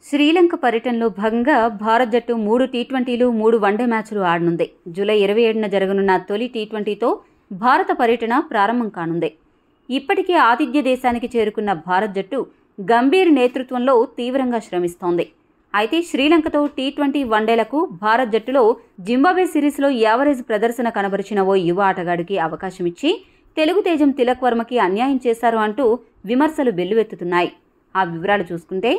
శ్రీలంక పర్యటనలో భాగంగా భారత్ జట్టు 3 టీ20లు 3 వన్డే మ్యాచ్లు ఆడనుంది. జూలై 27న జరగనున్న తొలి టీ20తో భారత పర్యటన ప్రారంభం కానుంది. ఇప్పటికే ఆతిథ్య దేశానికి చేరుకున్న భారత్ జట్టు గంభీర్ నేతృత్వంలో తీవ్రంగా శ్రమిస్తోంది. అయితే శ్రీలంకతో టీ20 వన్డేలకు భారత్ జట్టులో జింబాబ్వే సిరీస్లో యావరేజ్ ప్రదర్శన కనబరిచిన ఓ యువ ఆటగాడికి అవకాశం ఇచ్చి తెలుగు తేజం తిలక్ వర్మకి అన్యాయం చేశారు అంటూ విమర్శలు వెల్లువెత్తుతున్నాయి. ఆ వివరాలు చూసుకుంటే,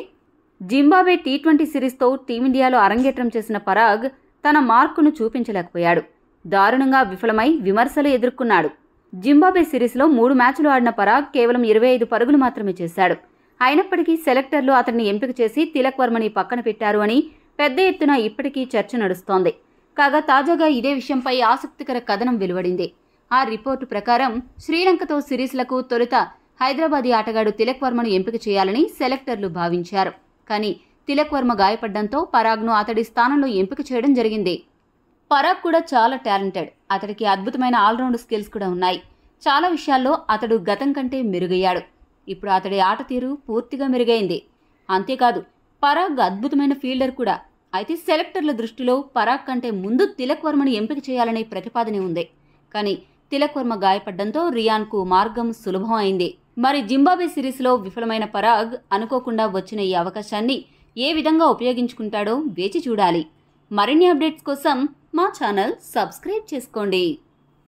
జింబాబ్వే టీ20 సిరీస్తో టీమిండియాలో అరంగేట్రం చేసిన పరాగ్ తన మార్కును చూపించలేకపోయాడు. దారుణంగా విఫలమై విమర్శలు ఎదుర్కొన్నాడు. జింబాబ్వే సిరీస్లో 3 మ్యాచ్లు ఆడిన పరాగ్ కేవలం 25 పరుగులు మాత్రమే చేశాడు. అయినప్పటికీ సెలెక్టర్లు అతన్ని ఎంపిక చేసి తిలక్ వర్మని పక్కన పెట్టారు అని పెద్ద ఎత్తున ఇప్పటికీ చర్చ నడుస్తోంది. కాగా తాజాగా ఇదే విషయంపై ఆసక్తికర కథనం వెలువడింది. ఆ రిపోర్టు ప్రకారం శ్రీలంకతో సిరీస్లకు తొలుత హైదరాబాదీ ఆటగాడు తిలక్ వర్మను ఎంపిక చేయాలని సెలెక్టర్లు భావించారు. కానీ తిలక్ వర్మ గాయపడ్డంతో పరాగ్ను అతడి స్థానంలో ఎంపిక చేయడం జరిగింది. పరాగ్ కూడా చాలా టాలెంటెడ్. అతడికి అద్భుతమైన ఆల్రౌండ్ స్కిల్స్ కూడా ఉన్నాయి. చాలా విషయాల్లో అతడు గతం కంటే మెరుగయ్యాడు. ఇప్పుడు అతడి ఆట తీరు పూర్తిగా మెరుగైంది. అంతేకాదు, పరాగ్ అద్భుతమైన ఫీల్డర్ కూడా. అయితే సెలెక్టర్ల దృష్టిలో పరాగ్ కంటే ముందు తిలక్ వర్మను ఎంపిక చేయాలనే ప్రతిపాదనే ఉంది. కానీ తిలక్ వర్మ గాయపడ్డంతో రియాన్కు మార్గం సులభం అయింది. మరి జింబాబ్వే సిరీస్లో విఫలమైన పరాగ్ అనుకోకుండా వచ్చిన ఈ అవకాశాన్ని ఏ విధంగా ఉపయోగించుకుంటాడో వేచి చూడాలి. మరిన్ని అప్డేట్స్ కోసం మా ఛానల్ సబ్స్క్రైబ్ చేసుకోండి.